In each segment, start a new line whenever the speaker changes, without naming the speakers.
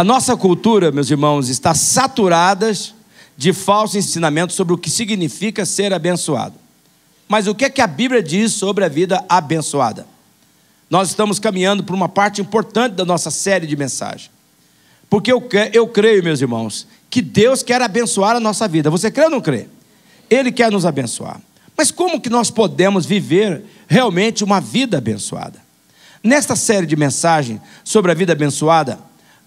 A nossa cultura, meus irmãos, está saturada de falsos ensinamentos sobre o que significa ser abençoado. Mas o que é que a Bíblia diz sobre a vida abençoada? Nós estamos caminhando por uma parte importante da nossa série de mensagens. Porque eu creio, meus irmãos, que Deus quer abençoar a nossa vida. Você crê ou não crê? Ele quer nos abençoar. Mas como que nós podemos viver realmente uma vida abençoada? Nesta série de mensagens sobre a vida abençoada,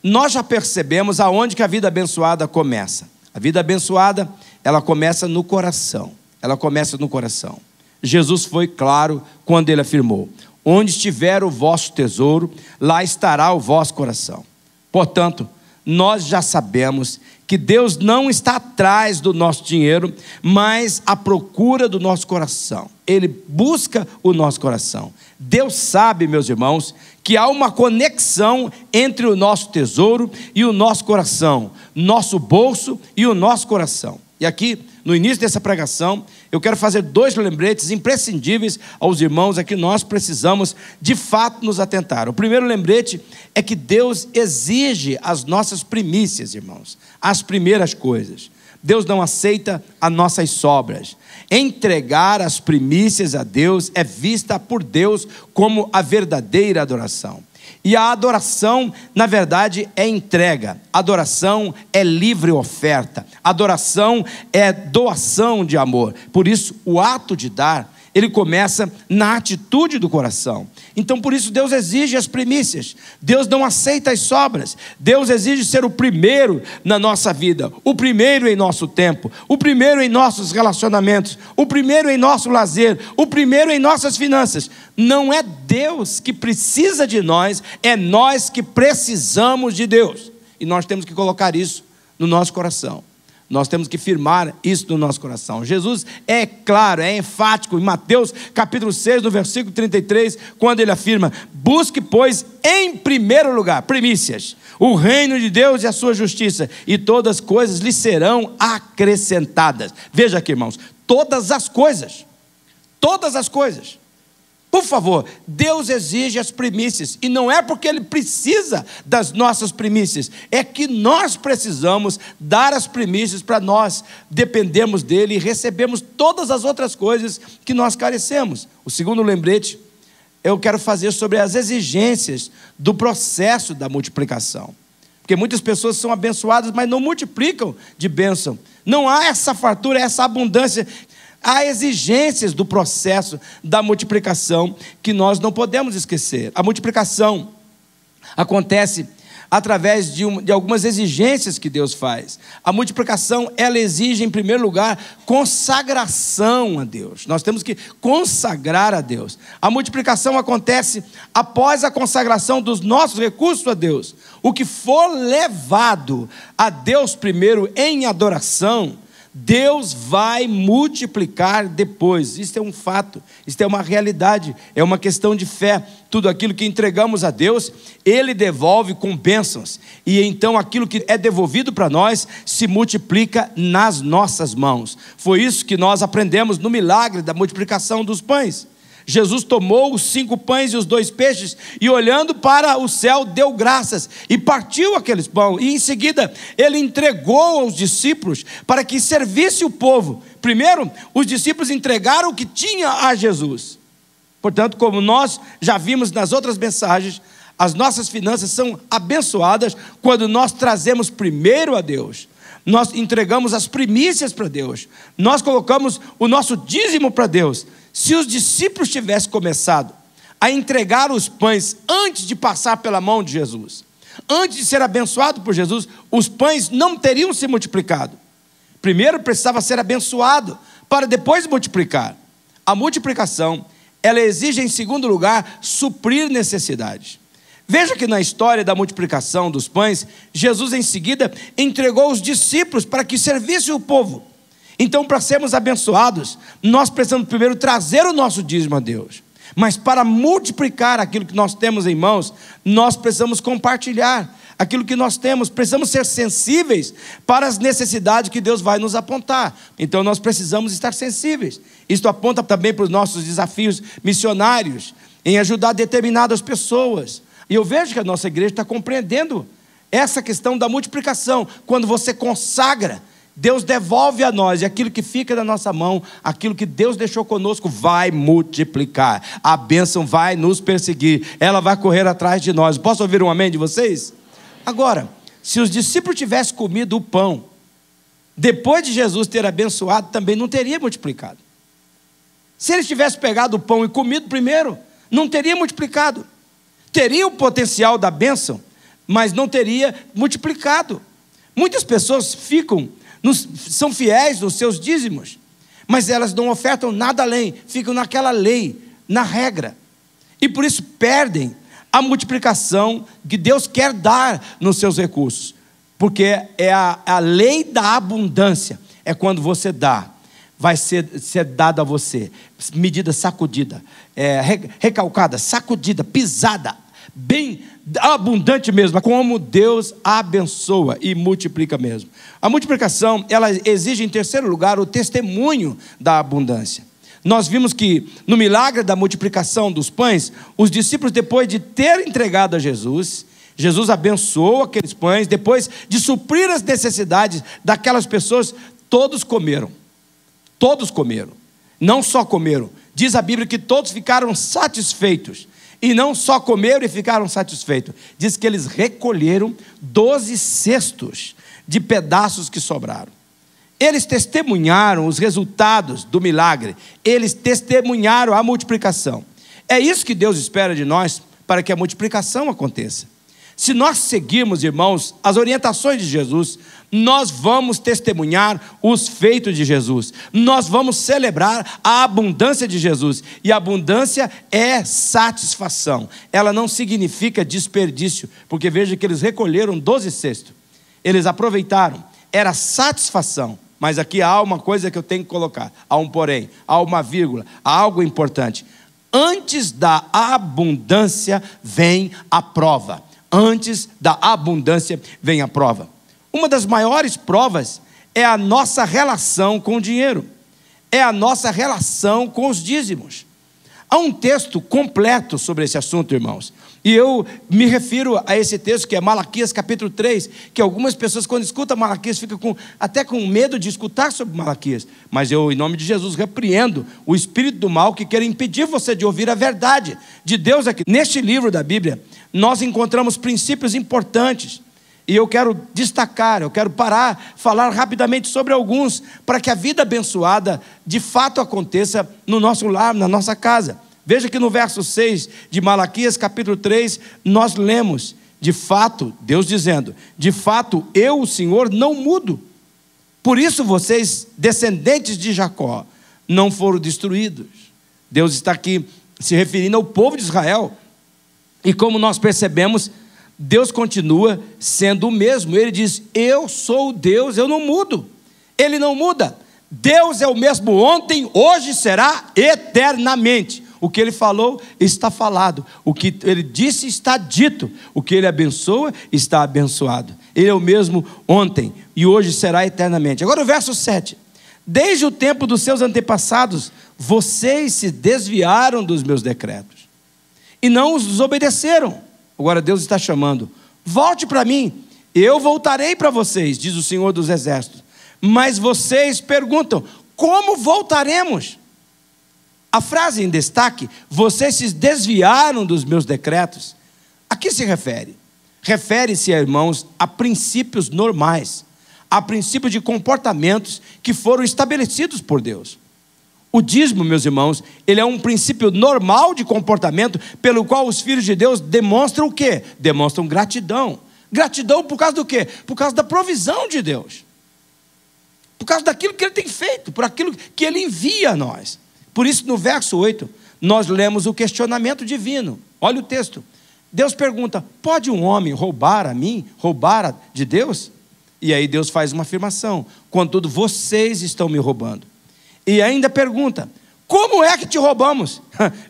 nós já percebemos aonde que a vida abençoada começa. A vida abençoada, ela começa no coração. Ela começa no coração. Jesus foi claro quando ele afirmou: onde estiver o vosso tesouro, lá estará o vosso coração. Portanto, nós já sabemos que Deus não está atrás do nosso dinheiro, mas à procura do nosso coração. Ele busca o nosso coração. Deus sabe, meus irmãos, que há uma conexão entre o nosso tesouro e o nosso coração, nosso bolso e o nosso coração. E aqui, no início dessa pregação, eu quero fazer 2 lembretes imprescindíveis aos irmãos a que nós precisamos, de fato, nos atentar. O primeiro lembrete é que Deus exige as nossas primícias, irmãos, as primeiras coisas. Deus não aceita as nossas sobras. Entregar as primícias a Deus é vista por Deus como a verdadeira adoração. E a adoração, na verdade, é entrega. Adoração é livre oferta. Adoração é doação de amor. Por isso, o ato de dar, ele começa na atitude do coração. Então, por isso, Deus exige as primícias. Deus não aceita as sobras. Deus exige ser o primeiro na nossa vida, o primeiro em nosso tempo, o primeiro em nossos relacionamentos, o primeiro em nosso lazer, o primeiro em nossas finanças. Não é Deus que precisa de nós, é nós que precisamos de Deus. E nós temos que colocar isso no nosso coração. Nós temos que firmar isso no nosso coração. Jesus é claro, é enfático em Mateus capítulo 6, no versículo 33, quando ele afirma: busque, pois, em primeiro lugar, primícias, o reino de Deus e a sua justiça, e todas as coisas lhe serão acrescentadas. Veja aqui, irmãos, todas as coisas. Por favor, Deus exige as primícias, e não é porque Ele precisa das nossas primícias, é que nós precisamos dar as primícias para nós dependermos dEle e recebemos todas as outras coisas que nós carecemos. O segundo lembrete, eu quero fazer sobre as exigências do processo da multiplicação. Porque muitas pessoas são abençoadas, mas não multiplicam de bênção. Não há essa fartura, essa abundância. Há exigências do processo da multiplicação que nós não podemos esquecer. A multiplicação acontece através de algumas exigências que Deus faz. A multiplicação, ela exige, em primeiro lugar, consagração a Deus. Nós temos que consagrar a Deus. A multiplicação acontece após a consagração dos nossos recursos a Deus. O que for levado a Deus primeiro em adoração, Deus vai multiplicar depois. Isso é um fato, isso é uma realidade, é uma questão de fé. Tudo aquilo que entregamos a Deus, Ele devolve com bênçãos. E então aquilo que é devolvido para nós se multiplica nas nossas mãos. Foi isso que nós aprendemos no milagre da multiplicação dos pães. Jesus tomou os 5 pães e os 2 peixes e, olhando para o céu, deu graças e partiu aqueles pães. E em seguida ele entregou aos discípulos para que servisse o povo. Primeiro, os discípulos entregaram o que tinha a Jesus. Portanto, como nós já vimos nas outras mensagens, as nossas finanças são abençoadas quando nós trazemos primeiro a Deus. Nós entregamos as primícias para Deus. Nós colocamos o nosso dízimo para Deus. Se os discípulos tivessem começado a entregar os pães antes de passar pela mão de Jesus, antes de ser abençoado por Jesus, os pães não teriam se multiplicado. Primeiro precisava ser abençoado para depois multiplicar. A multiplicação, ela exige, em segundo lugar, suprir necessidades. Veja que na história da multiplicação dos pães, Jesus em seguida entregou os discípulos para que servisse o povo. Então, para sermos abençoados, nós precisamos primeiro trazer o nosso dízimo a Deus. Mas para multiplicar aquilo que nós temos em mãos, nós precisamos compartilhar aquilo que nós temos. Precisamos ser sensíveis para as necessidades que Deus vai nos apontar. Então nós precisamos estar sensíveis. Isto aponta também para os nossos desafios missionários, em ajudar determinadas pessoas. E eu vejo que a nossa igreja está compreendendo essa questão da multiplicação. Quando você consagra, Deus devolve a nós, e aquilo que fica na nossa mão, aquilo que Deus deixou conosco, vai multiplicar. A bênção vai nos perseguir, ela vai correr atrás de nós. Posso ouvir um amém de vocês? Agora, se os discípulos tivessem comido o pão, depois de Jesus ter abençoado, também não teria multiplicado. Se eles tivessem pegado o pão e comido primeiro, não teria multiplicado. Teria o potencial da bênção, mas não teria multiplicado. Muitas pessoas são fiéis nos seus dízimos, mas elas não ofertam nada além, ficam naquela lei, na regra, e por isso perdem a multiplicação que Deus quer dar nos seus recursos, porque é a lei da abundância. É quando você dá, vai ser dado a você, medida sacudida, recalcada, sacudida, pisada, bem abundante mesmo, como Deus abençoa e multiplica mesmo. A multiplicação, ela exige em terceiro lugar o testemunho da abundância. Nós vimos que no milagre da multiplicação dos pães, os discípulos, depois de ter entregado a Jesus, Jesus abençoou aqueles pães, depois de suprir as necessidades daquelas pessoas, todos comeram. Todos comeram. Não só comeram. Diz a Bíblia que todos ficaram satisfeitos. E não só comeram e ficaram satisfeitos. Diz que eles recolheram 12 cestos de pedaços que sobraram. Eles testemunharam os resultados do milagre. Eles testemunharam a multiplicação. É isso que Deus espera de nós, para que a multiplicação aconteça. Se nós seguirmos, irmãos, as orientações de Jesus, nós vamos testemunhar os feitos de Jesus. Nós vamos celebrar a abundância de Jesus. E a abundância é satisfação. Ela não significa desperdício, porque veja que eles recolheram 12 cestos. Eles aproveitaram. Era satisfação. Mas aqui há uma coisa que eu tenho que colocar. Há um porém, há uma vírgula, há algo importante. Antes da abundância vem a prova. Antes da abundância vem a prova. Uma das maiores provas é a nossa relação com o dinheiro. É a nossa relação com os dízimos. Há um texto completo sobre esse assunto, irmãos. E eu me refiro a esse texto que é Malaquias capítulo 3, que algumas pessoas quando escutam Malaquias ficam até com medo de escutar sobre Malaquias. Mas eu, em nome de Jesus, repreendo o espírito do mal que quer impedir você de ouvir a verdade de Deus aqui. Neste livro da Bíblia, nós encontramos princípios importantes. E eu quero destacar, eu quero falar rapidamente sobre alguns, para que a vida abençoada de fato aconteça no nosso lar, na nossa casa. Veja que no verso 6 de Malaquias capítulo 3, nós lemos, de fato, Deus dizendo, de fato eu, o Senhor, não mudo. Por isso vocês, descendentes de Jacó, não foram destruídos. Deus está aqui se referindo ao povo de Israel. E como nós percebemos, Deus continua sendo o mesmo. Ele diz, eu sou Deus, eu não mudo. Ele não muda. Deus é o mesmo ontem, hoje e será eternamente. O que ele falou está falado. O que ele disse está dito. O que ele abençoa está abençoado. Ele é o mesmo ontem e hoje será eternamente. Agora o verso 7. Desde o tempo dos seus antepassados, vocês se desviaram dos meus decretos e não os desobedeceram. Agora Deus está chamando. Volte para mim, eu voltarei para vocês, diz o Senhor dos Exércitos. Mas vocês perguntam, como voltaremos? A frase em destaque, vocês se desviaram dos meus decretos. A que se refere? Refere-se, irmãos, a princípios normais, a princípios de comportamentos que foram estabelecidos por Deus. O dízimo, meus irmãos, ele é um princípio normal de comportamento pelo qual os filhos de Deus demonstram o quê? Demonstram gratidão. Gratidão por causa do quê? Por causa da provisão de Deus. Por causa daquilo que Ele tem feito, por aquilo que Ele envia a nós. Por isso, no verso 8, nós lemos o questionamento divino. Olha o texto. Deus pergunta, pode um homem roubar a mim? Roubar de Deus? E aí Deus faz uma afirmação. Contudo, vocês estão me roubando. E ainda pergunta, como é que te roubamos?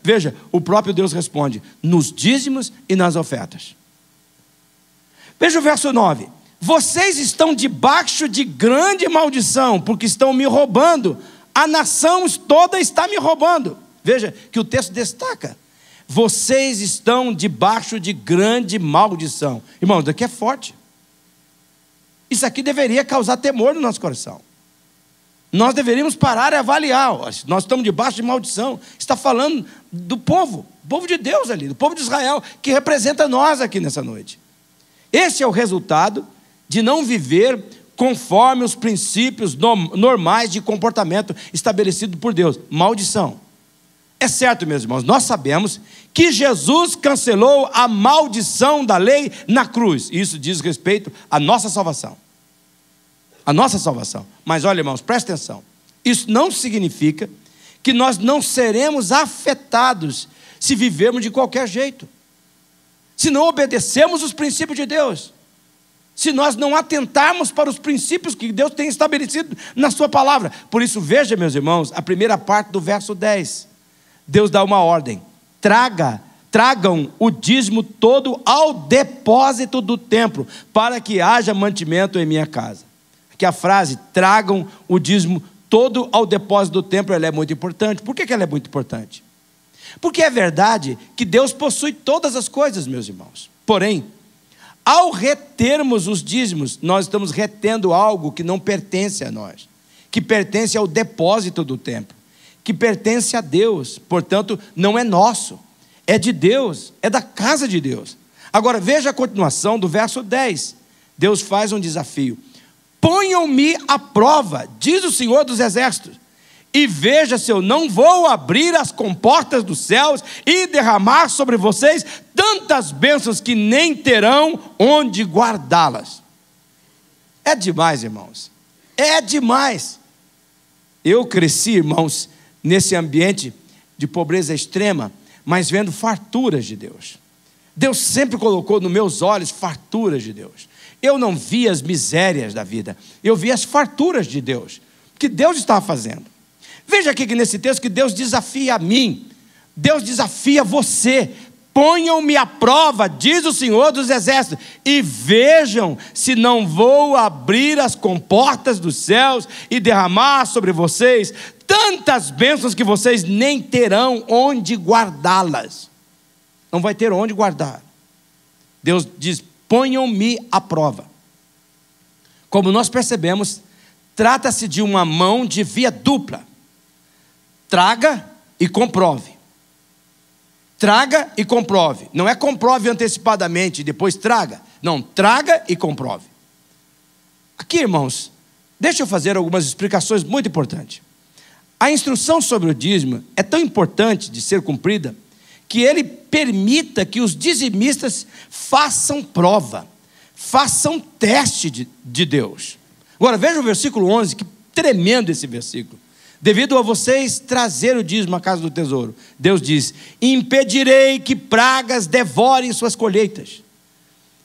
Veja, o próprio Deus responde, nos dízimos e nas ofertas. Veja o verso 9. Vocês estão debaixo de grande maldição, porque estão me roubando. A nação toda está me roubando. Veja que o texto destaca. Vocês estão debaixo de grande maldição. Irmãos, daqui é forte. Isso aqui deveria causar temor no nosso coração. Nós deveríamos parar e avaliar. Nós estamos debaixo de maldição. Está falando do povo de Deus ali, do povo de Israel, que representa nós aqui nessa noite. Esse é o resultado de não viver conforme os princípios normais de comportamento estabelecido por Deus. Maldição. É certo, meus irmãos, nós sabemos que Jesus cancelou a maldição da lei na cruz. Isso diz respeito à nossa salvação. A nossa salvação. Mas olha, irmãos, presta atenção. Isso não significa que nós não seremos afetados se vivermos de qualquer jeito. Se não obedecermos os princípios de Deus. Se nós não atentarmos para os princípios que Deus tem estabelecido na sua palavra. Por isso, veja, meus irmãos, a primeira parte do verso 10. Deus dá uma ordem. Tragam o dízimo todo ao depósito do templo, para que haja mantimento em minha casa. Aqui a frase, tragam o dízimo todo ao depósito do templo, ela é muito importante. Por que ela é muito importante? Porque é verdade que Deus possui todas as coisas, meus irmãos. Porém, ao retermos os dízimos, nós estamos retendo algo que não pertence a nós, que pertence ao depósito do templo, que pertence a Deus, portanto, não é nosso, é de Deus, é da casa de Deus. Agora, veja a continuação do verso 10. Deus faz um desafio. Ponham-me à prova, diz o Senhor dos Exércitos, e veja se eu não vou abrir as comportas dos céus e derramar sobre vocês tantas bênçãos que nem terão onde guardá-las. É demais, irmãos. É demais. Eu cresci, irmãos, nesse ambiente de pobreza extrema, mas vendo farturas de Deus. Deus sempre colocou nos meus olhos farturas de Deus. Eu não via as misérias da vida, eu via as farturas de Deus, que Deus estava fazendo. Veja aqui que nesse texto que Deus desafia a mim, Deus desafia você. Ponham-me à prova, diz o Senhor dos Exércitos, e vejam se não vou abrir as comportas dos céus e derramar sobre vocês tantas bênçãos que vocês nem terão onde guardá-las. Não vai ter onde guardar. Deus diz, ponham-me à prova. Como nós percebemos, trata-se de uma mão de via dupla. Traga e comprove. Traga e comprove. Não é comprove antecipadamente e depois traga. Não, traga e comprove. Aqui, irmãos, deixa eu fazer algumas explicações muito importantes. A instrução sobre o dízimo é tão importante de ser cumprida que ele permita que os dizimistas façam prova, façam teste de Deus. Agora veja o versículo 11, que tremendo esse versículo. Devido a vocês trazer o dízimo à casa do tesouro, Deus diz, impedirei que pragas devorem suas colheitas,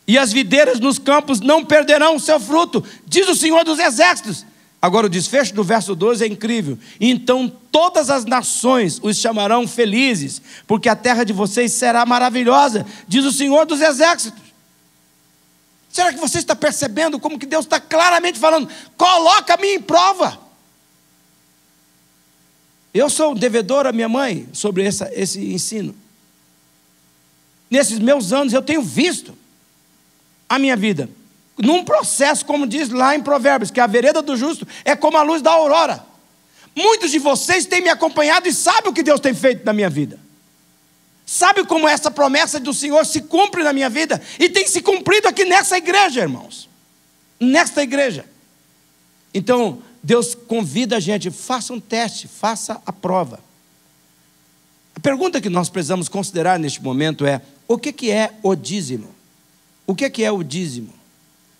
e as videiras nos campos não perderão o seu fruto, diz o Senhor dos Exércitos. Agora o desfecho do verso 12 é incrível. Então todas as nações os chamarão felizes, porque a terra de vocês será maravilhosa, diz o Senhor dos Exércitos. Será que você está percebendo como que Deus está claramente falando? Coloca-me em prova. Eu sou devedor à minha mãe sobre esse ensino. Nesses meus anos eu tenho visto a minha vida num processo, como diz lá em Provérbios, que a vereda do justo é como a luz da aurora. Muitos de vocês têm me acompanhado e sabem o que Deus tem feito na minha vida. Sabe como essa promessa do Senhor se cumpre na minha vida? E tem se cumprido aqui nessa igreja, irmãos. Nesta igreja. Então, Deus convida a gente, faça um teste, faça a prova. A pergunta que nós precisamos considerar neste momento é, o que é o dízimo? O que é o dízimo?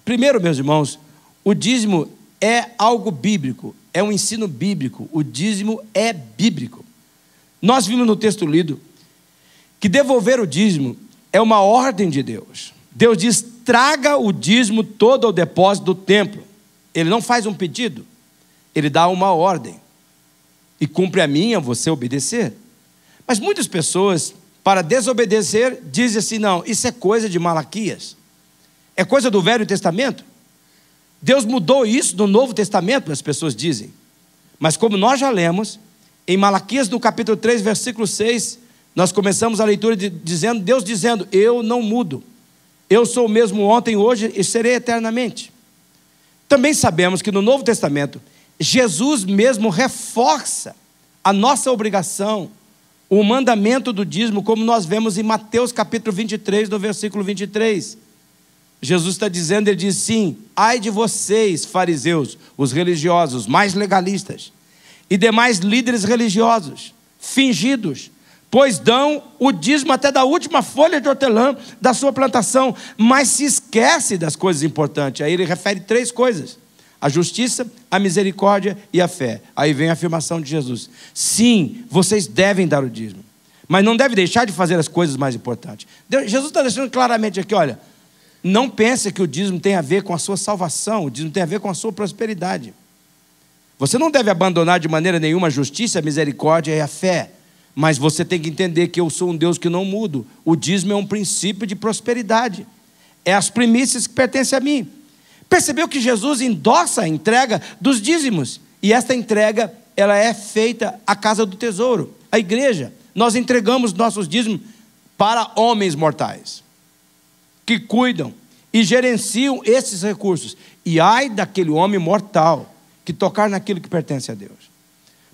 Primeiro, meus irmãos, o dízimo é algo bíblico, é um ensino bíblico, o dízimo é bíblico. Nós vimos no texto lido que devolver o dízimo é uma ordem de Deus. Deus diz, traga o dízimo todo ao depósito do templo. Ele não faz um pedido, ele dá uma ordem. E cumpre a mim, a você obedecer. Mas muitas pessoas, para desobedecer, dizem assim, não, isso é coisa de Malaquias. É coisa do Velho Testamento. Deus mudou isso no Novo Testamento, as pessoas dizem. Mas como nós já lemos, em Malaquias, no capítulo 3, versículo 6, nós começamos a leitura dizendo, Deus dizendo, eu não mudo. Eu sou o mesmo ontem, hoje e serei eternamente. Também sabemos que no Novo Testamento, Jesus mesmo reforça a nossa obrigação, o mandamento do dízimo, como nós vemos em Mateus capítulo 23, no versículo 23. Jesus está dizendo, ele diz sim: ai de vocês, fariseus, os religiosos, mais legalistas, e demais líderes religiosos, fingidos, pois dão o dízimo até da última folha de hortelã da sua plantação, mas se esquece das coisas importantes. Aí ele refere 3 coisas: a justiça, a misericórdia e a fé. Aí vem a afirmação de Jesus: sim, vocês devem dar o dízimo, mas não devem deixar de fazer as coisas mais importantes. Jesus está deixando claramente aqui, olha, não pense que o dízimo tem a ver com a sua salvação, o dízimo tem a ver com a sua prosperidade. Você não deve abandonar de maneira nenhuma a justiça, a misericórdia e a fé, mas você tem que entender que eu sou um Deus que não mudo. O dízimo é um princípio de prosperidade, é as primícias que pertencem a mim. Percebeu que Jesus endossa a entrega dos dízimos, e esta entrega, ela é feita à casa do tesouro, a igreja. Nós entregamos nossos dízimos para homens mortais, que cuidam e gerenciam esses recursos. E ai daquele homem mortal que tocar naquilo que pertence a Deus.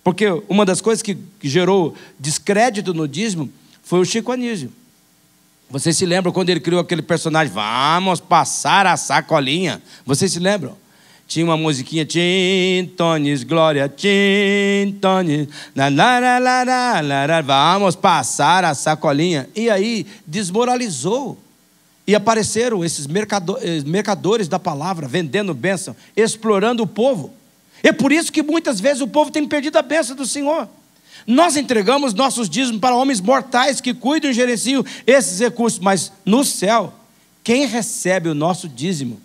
Porque uma das coisas que gerou descrédito no dízimo foi o Chico Anísio. Vocês se lembram quando ele criou aquele personagem, vamos passar a sacolinha? Vocês se lembram? Tinha uma musiquinha, Tintones, Glória, Tintones, vamos passar a sacolinha. E aí desmoralizou. E apareceram esses mercadores da palavra, vendendo bênção, explorando o povo. É por isso que muitas vezes o povo tem perdido a bênção do Senhor. Nós entregamos nossos dízimos para homens mortais que cuidam e gerenciam esses recursos, mas no céu, quem recebe o nosso dízimo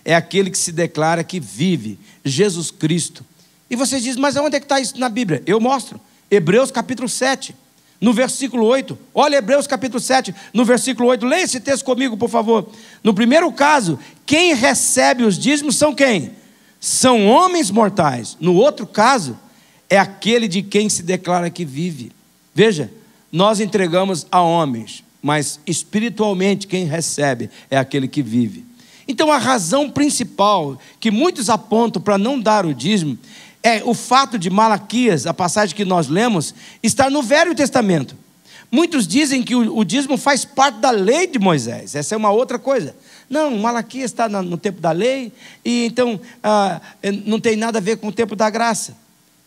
é aquele que se declara que vive, Jesus Cristo. E vocês dizem, mas onde é que está isso na Bíblia? Eu mostro, Hebreus capítulo 7, no versículo 8, olha Hebreus capítulo 7, no versículo 8, leia esse texto comigo, por favor. No primeiro caso, quem recebe os dízimos são quem? São homens mortais. No outro caso, é aquele de quem se declara que vive. Veja, nós entregamos a homens, mas espiritualmente quem recebe é aquele que vive. Então a razão principal que muitos apontam para não dar o dízimo é o fato de Malaquias, a passagem que nós lemos, estar no Velho Testamento. Muitos dizem que o dízimo faz parte da lei de Moisés. Essa é uma outra coisa. Não, Malaquias está no tempo da lei, e então não tem nada a ver com o tempo da graça.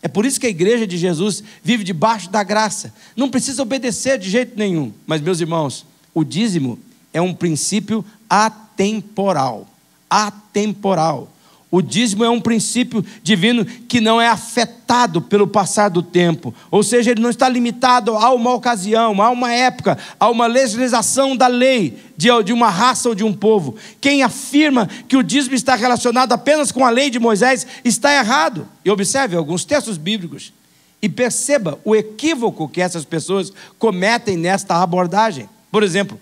É por isso que a igreja de Jesus vive debaixo da graça. Não precisa obedecer de jeito nenhum. Mas, meus irmãos, o dízimo é um princípio atemporal. Atemporal. O dízimo é um princípio divino que não é afetado pelo passar do tempo. Ou seja, ele não está limitado a uma ocasião, a uma época, a uma legislação da lei de uma raça ou de um povo. Quem afirma que o dízimo está relacionado apenas com a lei de Moisés está errado. E observe alguns textos bíblicos e perceba o equívoco que essas pessoas cometem nesta abordagem. Por exemplo,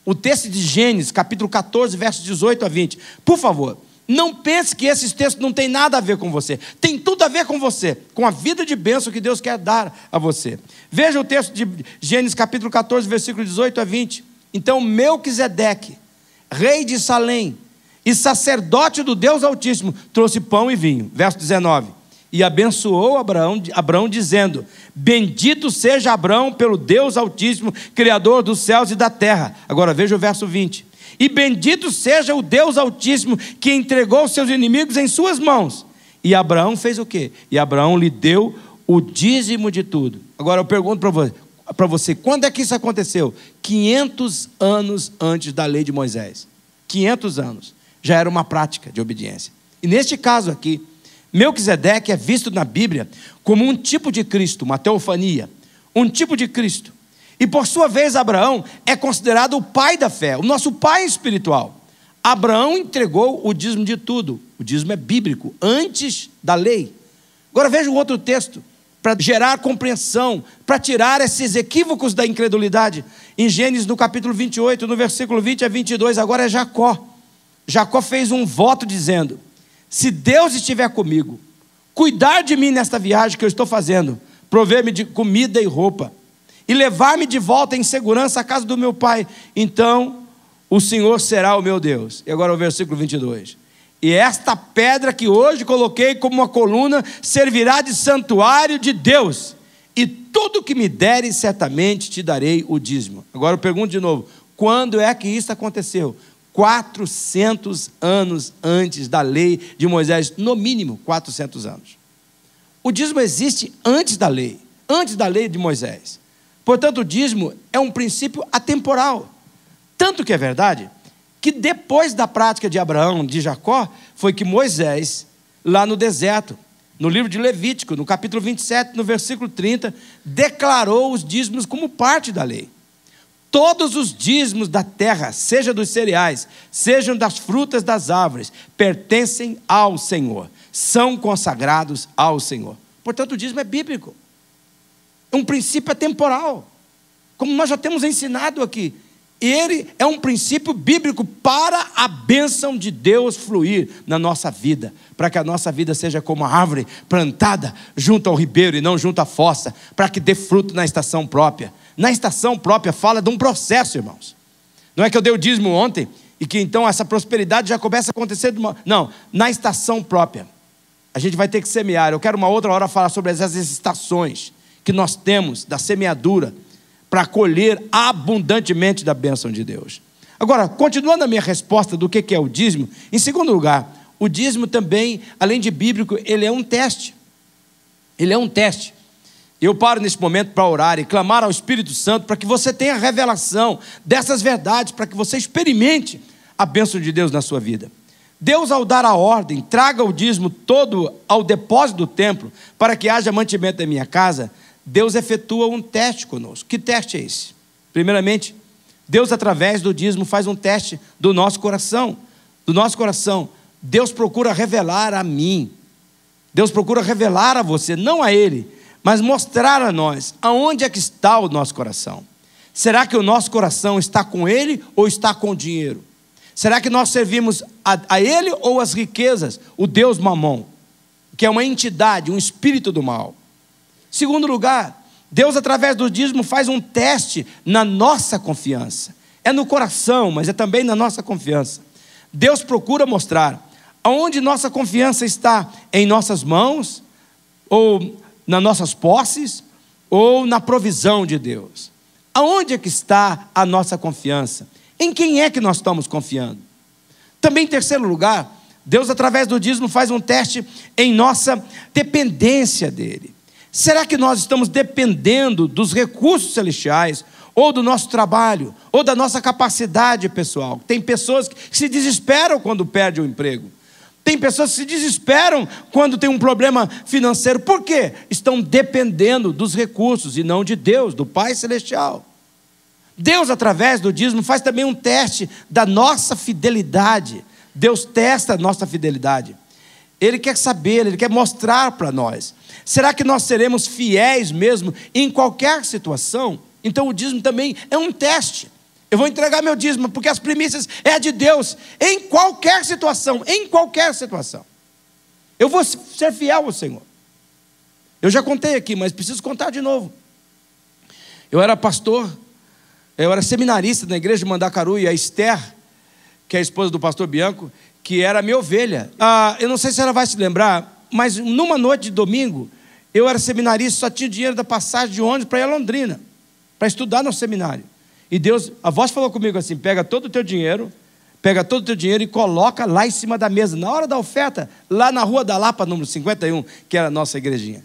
o texto de Gênesis, capítulo 14, versos 18 a 20. Por favor, não pense que esses textos não têm nada a ver com você. Tem tudo a ver com você, com a vida de bênção que Deus quer dar a você. Veja o texto de Gênesis capítulo 14, versículo 18 a 20. Então Melquisedeque, rei de Salém e sacerdote do Deus Altíssimo, trouxe pão e vinho. Verso 19. E abençoou Abraão dizendo, bendito seja Abraão pelo Deus Altíssimo, Criador dos céus e da terra. Agora veja o verso 20. E bendito seja o Deus Altíssimo que entregou seus inimigos em suas mãos. E Abraão fez o quê? E Abraão lhe deu o dízimo de tudo. Agora eu pergunto para você, quando é que isso aconteceu? 500 anos antes da lei de Moisés. 500 anos. Já era uma prática de obediência. E neste caso aqui, Melquisedeque é visto na Bíblia como um tipo de Cristo, uma teofania. Um tipo de Cristo. E por sua vez Abraão é considerado o pai da fé, o nosso pai espiritual. Abraão entregou o dízimo de tudo. O dízimo é bíblico, antes da lei. Agora veja o outro texto, para gerar compreensão, para tirar esses equívocos da incredulidade. Em Gênesis no capítulo 28, no versículo 20 a 22, agora é Jacó. Jacó fez um voto dizendo, se Deus estiver comigo, cuidar de mim nesta viagem que eu estou fazendo, prover-me de comida e roupa, e levar-me de volta em segurança à casa do meu pai, então o Senhor será o meu Deus. E agora o versículo 22. E esta pedra que hoje coloquei como uma coluna servirá de santuário de Deus. E tudo que me deres, certamente te darei o dízimo. Agora eu pergunto de novo, quando é que isso aconteceu? 400 anos antes da lei de Moisés, no mínimo 400 anos. O dízimo existe antes da lei de Moisés. Portanto, o dízimo é um princípio atemporal. Tanto que é verdade que depois da prática de Abraão, de Jacó, foi que Moisés, lá no deserto, no livro de Levítico, no capítulo 27, no versículo 30, declarou os dízimos como parte da lei. Todos os dízimos da terra, seja dos cereais, sejam das frutas das árvores, pertencem ao Senhor, são consagrados ao Senhor. Portanto, o dízimo é bíblico, é um princípio atemporal, como nós já temos ensinado aqui. Ele é um princípio bíblico para a bênção de Deus fluir na nossa vida, para que a nossa vida seja como a árvore plantada junto ao ribeiro e não junto à fossa, para que dê fruto na estação própria. Na estação própria fala de um processo, irmãos. Não é que eu dei o dízimo ontem e que então essa prosperidade já começa a acontecer não, na estação própria. A gente vai ter que semear. Eu quero uma outra hora falar sobre essas estações que nós temos da semeadura, para colher abundantemente da bênção de Deus. Agora, continuando a minha resposta do que é o dízimo, em segundo lugar, o dízimo também, além de bíblico, ele é um teste. Ele é um teste. Eu paro nesse momento para orar e clamar ao Espírito Santo para que você tenha revelação dessas verdades, para que você experimente a bênção de Deus na sua vida. Deus, ao dar a ordem, traga o dízimo todo ao depósito do templo, para que haja mantimento da minha casa, Deus efetua um teste conosco. Que teste é esse? Primeiramente, Deus, através do dízimo, faz um teste do nosso coração. Do nosso coração. Deus procura revelar a mim. Deus procura revelar a você, não a Ele, mas mostrar a nós aonde é que está o nosso coração. Será que o nosso coração está com Ele ou está com o dinheiro? Será que nós servimos a Ele ou as riquezas? O Deus Mamon, que é uma entidade, um espírito do mal. Segundo lugar, Deus, através do dízimo, faz um teste na nossa confiança. É no coração, mas é também na nossa confiança. Deus procura mostrar aonde nossa confiança está, em nossas mãos, ou nas nossas posses, ou na provisão de Deus. Aonde é que está a nossa confiança? Em quem é que nós estamos confiando? Também, em terceiro lugar, Deus, através do dízimo, faz um teste em nossa dependência dEle. Será que nós estamos dependendo dos recursos celestiais, ou do nosso trabalho, ou da nossa capacidade pessoal? Tem pessoas que se desesperam quando perdem o emprego. Tem pessoas que se desesperam quando tem um problema financeiro. Por quê? Estão dependendo dos recursos e não de Deus, do Pai Celestial. Deus, através do dízimo, faz também um teste da nossa fidelidade. Deus testa a nossa fidelidade. Ele quer saber, Ele quer mostrar para nós. Será que nós seremos fiéis mesmo em qualquer situação? Então o dízimo também é um teste. Eu vou entregar meu dízimo porque as primícias é de Deus. Em qualquer situação, eu vou ser fiel ao Senhor. Eu já contei aqui, mas preciso contar de novo. Eu era pastor, eu era seminarista na igreja de Mandacaru, e a Esther, que é a esposa do pastor Bianco, que era minha ovelha. Eu não sei se ela vai se lembrar, mas numa noite de domingo, eu era seminarista, só tinha dinheiro da passagem de ônibus para ir a Londrina, para estudar no seminário. E Deus, a voz falou comigo assim: pega todo o teu dinheiro e coloca lá em cima da mesa, na hora da oferta, lá na Rua da Lapa, número 51, que era a nossa igrejinha.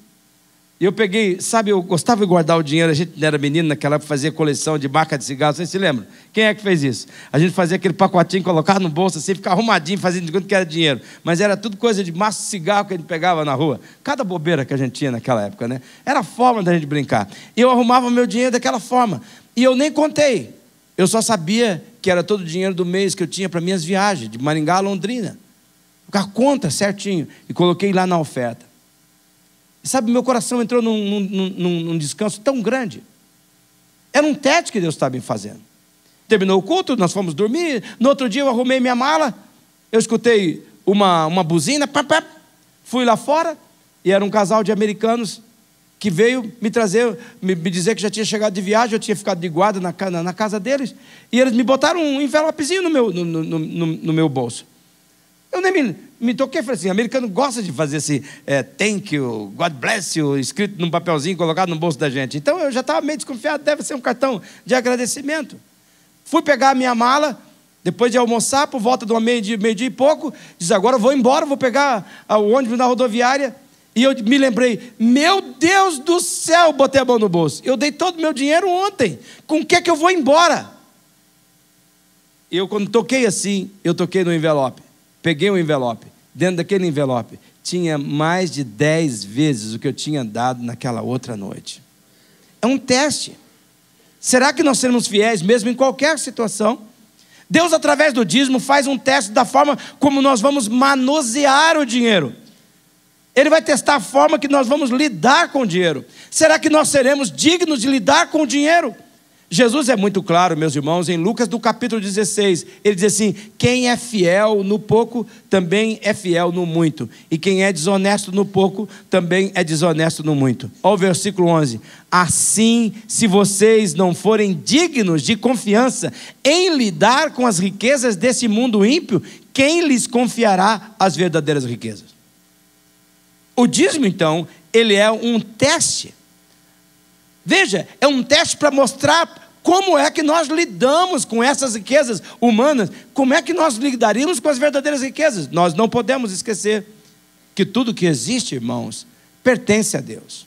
E eu peguei, sabe, eu gostava de guardar o dinheiro. A gente era menino naquela época, fazia coleção de marca de cigarro. Vocês se lembram? Quem é que fez isso? A gente fazia aquele pacotinho, colocava no bolso assim, ficava arrumadinho, fazia de conta que era dinheiro. Mas era tudo coisa de maço de cigarro que a gente pegava na rua. Cada bobeira que a gente tinha naquela época, né? Era a forma da gente brincar. E eu arrumava meu dinheiro daquela forma. E eu nem contei. Eu só sabia que era todo o dinheiro do mês que eu tinha para minhas viagens, de Maringá a Londrina. A conta certinho. E coloquei lá na oferta. E sabe, meu coração entrou num descanso tão grande. Era um teste que Deus estava me fazendo. Terminou o culto, nós fomos dormir. No outro dia eu arrumei minha mala. Eu escutei uma buzina. Fui lá fora. E era um casal de americanos que veio me trazer, me dizer que já tinha chegado de viagem. Eu tinha ficado de guarda na casa deles. E eles me botaram um envelopezinho no meu bolso. Eu nem me toquei, falei assim, americano gosta de fazer esse thank you, God bless you, escrito num papelzinho, colocado no bolso da gente. Então eu já estava meio desconfiado, deve ser um cartão de agradecimento. Fui pegar a minha mala, depois de almoçar, por volta de meio-dia e pouco, diz, agora eu vou embora, vou pegar o ônibus na rodoviária. E eu me lembrei, meu Deus do céu, botei a mão no bolso. Eu dei todo o meu dinheiro ontem, com o que é que eu vou embora? Eu, quando toquei assim, eu toquei no envelope. Peguei o envelope. Dentro daquele envelope, tinha mais de 10 vezes o que eu tinha dado naquela outra noite. É um teste. Será que nós seremos fiéis mesmo em qualquer situação? Deus, através do dízimo, faz um teste da forma como nós vamos manusear o dinheiro. Ele vai testar a forma que nós vamos lidar com o dinheiro. Será que nós seremos dignos de lidar com o dinheiro? Jesus é muito claro, meus irmãos, em Lucas do capítulo 16, ele diz assim, quem é fiel no pouco, também é fiel no muito, e quem é desonesto no pouco, também é desonesto no muito. Olha o versículo 11, assim, se vocês não forem dignos de confiança em lidar com as riquezas desse mundo ímpio, quem lhes confiará as verdadeiras riquezas? O dízimo, então, ele é um teste. Veja, é um teste para mostrar como é que nós lidamos com essas riquezas humanas, como é que nós lidaríamos com as verdadeiras riquezas. Nós não podemos esquecer que tudo que existe, irmãos, pertence a Deus.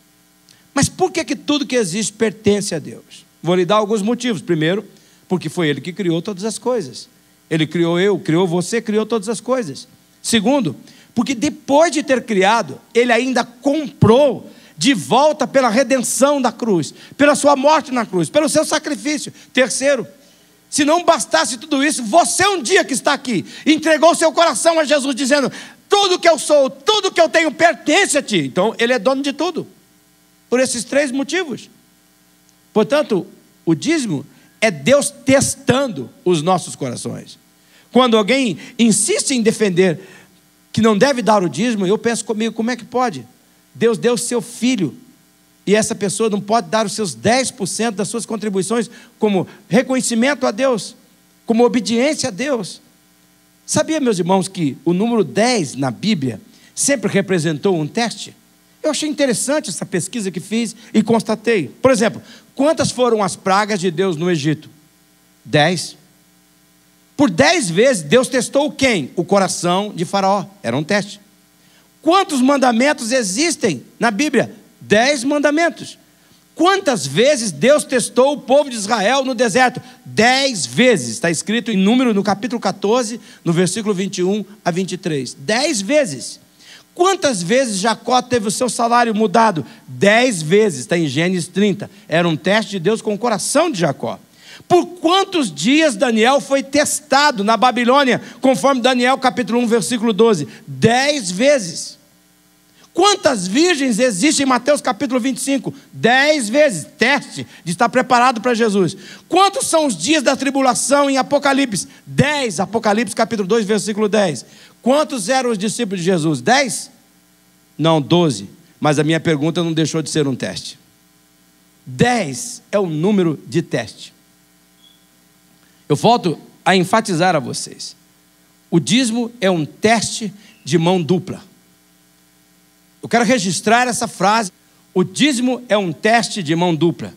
Mas por que tudo que existe pertence a Deus? Vou lhe dar alguns motivos. Primeiro, porque foi Ele que criou todas as coisas. Ele criou eu, criou você, criou todas as coisas. Segundo, porque depois de ter criado, Ele ainda comprou de volta pela redenção da cruz, pela sua morte na cruz, pelo seu sacrifício. Terceiro, se não bastasse tudo isso, você um dia que está aqui, entregou seu coração a Jesus, dizendo, tudo que eu sou, tudo que eu tenho pertence a ti. Então Ele é dono de tudo, por esses 3 motivos. Portanto, o dízimo é Deus testando os nossos corações. Quando alguém insiste em defender que não deve dar o dízimo, eu penso comigo, como é que pode? Deus deu o seu filho, e essa pessoa não pode dar os seus 10% das suas contribuições como reconhecimento a Deus, como obediência a Deus. Sabia, meus irmãos, que o número 10 na Bíblia sempre representou um teste? Eu achei interessante essa pesquisa que fiz e constatei. Por exemplo, quantas foram as pragas de Deus no Egito? 10. Por 10 vezes Deus testou quem? O coração de Faraó. Era um teste. Quantos mandamentos existem na Bíblia? 10 mandamentos. Quantas vezes Deus testou o povo de Israel no deserto? 10 vezes. Está escrito em Número, no capítulo 14, no versículo 21 a 23. 10 vezes. Quantas vezes Jacó teve o seu salário mudado? 10 vezes. Está em Gênesis 30. Era um teste de Deus com o coração de Jacó. Por quantos dias Daniel foi testado na Babilônia, conforme Daniel capítulo 1, versículo 12? 10 vezes. Quantas virgens existem em Mateus capítulo 25? 10 vezes, teste de estar preparado para Jesus. Quantos são os dias da tribulação em Apocalipse? 10, Apocalipse capítulo 2, versículo 10. Quantos eram os discípulos de Jesus? 10? Não, 12. Mas a minha pergunta não deixou de ser um teste. 10 é o número de teste. Eu volto a enfatizar a vocês. O dízimo é um teste de mão dupla. Eu quero registrar essa frase. O dízimo é um teste de mão dupla.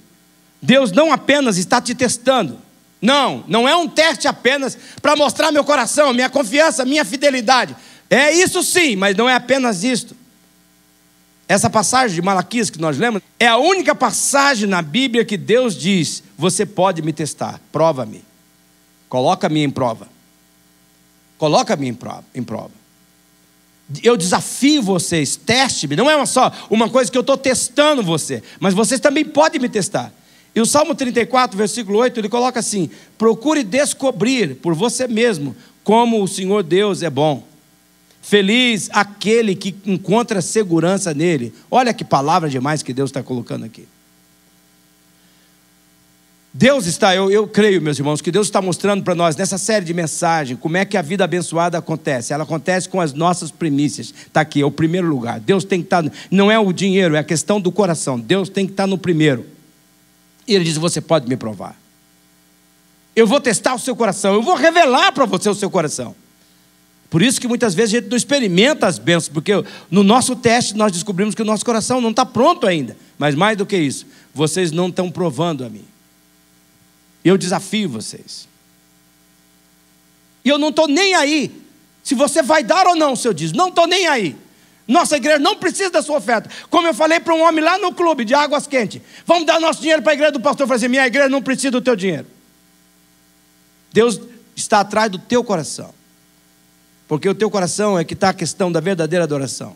Deus não apenas está te testando. Não é um teste apenas para mostrar meu coração, minha confiança, minha fidelidade. É isso sim, mas não é apenas isto. Essa passagem de Malaquias que nós lemos é a única passagem na Bíblia que Deus diz, você pode me testar, prova-me. Coloca-me em prova. Coloca-me em prova. Eu desafio vocês, teste-me. Não é só uma coisa que eu estou testando você, mas vocês também podem me testar. E o Salmo 34, versículo 8, ele coloca assim, procure descobrir por você mesmo como o Senhor Deus é bom. Feliz aquele que encontra segurança nele. Olha que palavra demais que Deus está colocando aqui. Deus está, eu creio, meus irmãos, que Deus está mostrando para nós nessa série de mensagens como é que a vida abençoada acontece. Ela acontece com as nossas primícias. Está aqui, é o primeiro lugar. Deus tem que estar, não é o dinheiro, é a questão do coração. Deus tem que estar no primeiro. E Ele diz, você pode me provar. Eu vou testar o seu coração, eu vou revelar para você o seu coração. Por isso que muitas vezes a gente não experimenta as bênçãos, porque no nosso teste nós descobrimos que o nosso coração não está pronto ainda. Mas mais do que isso, vocês não estão provando a mim. Eu desafio vocês. E eu não estou nem aí se você vai dar ou não o seu dízimo. Não estou nem aí. Nossa igreja não precisa da sua oferta. Como eu falei para um homem lá no clube de Águas Quentes: vamos dar nosso dinheiro para a igreja do pastor. Eu falei assim: minha igreja não precisa do teu dinheiro. Deus está atrás do teu coração. Porque o teu coração é que está a questão da verdadeira adoração.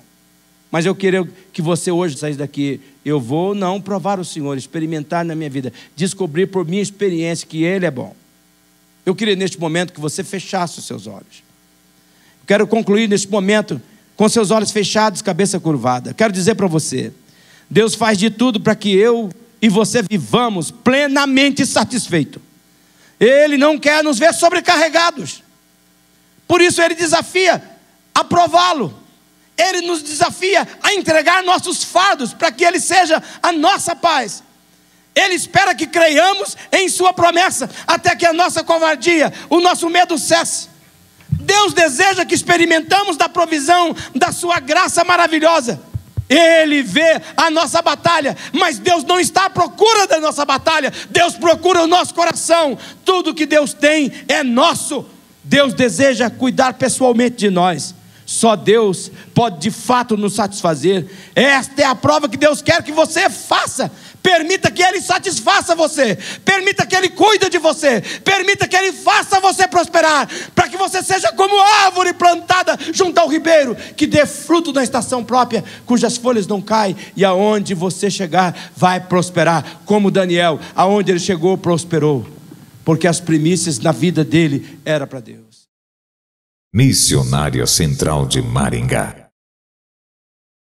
Mas eu queria que você hoje saísse daqui: eu vou não provar o Senhor, experimentar na minha vida, descobrir por minha experiência que Ele é bom. Eu queria neste momento que você fechasse os seus olhos. Eu quero concluir neste momento com seus olhos fechados, cabeça curvada. Quero dizer para você: Deus faz de tudo para que eu e você vivamos plenamente satisfeitos. Ele não quer nos ver sobrecarregados. Por isso Ele desafia a prová-lo. Ele nos desafia a entregar nossos fardos para que Ele seja a nossa paz. Ele espera que creiamos em sua promessa, até que a nossa covardia, o nosso medo cesse. Deus deseja que experimentamos da provisão da sua graça maravilhosa. Ele vê a nossa batalha, mas Deus não está à procura da nossa batalha. Deus procura o nosso coração. Tudo que Deus tem é nosso. Deus deseja cuidar pessoalmente de nós. Só Deus pode de fato nos satisfazer. Esta é a prova que Deus quer que você faça. Permita que Ele satisfaça você. Permita que Ele cuide de você. Permita que Ele faça você prosperar, para que você seja como árvore plantada junto ao ribeiro, que dê fruto na estação própria, cujas folhas não caem, e aonde você chegar vai prosperar. Como Daniel, aonde ele chegou prosperou, porque as primícias na vida dele era para Deus.
Missionária Central de Maringá.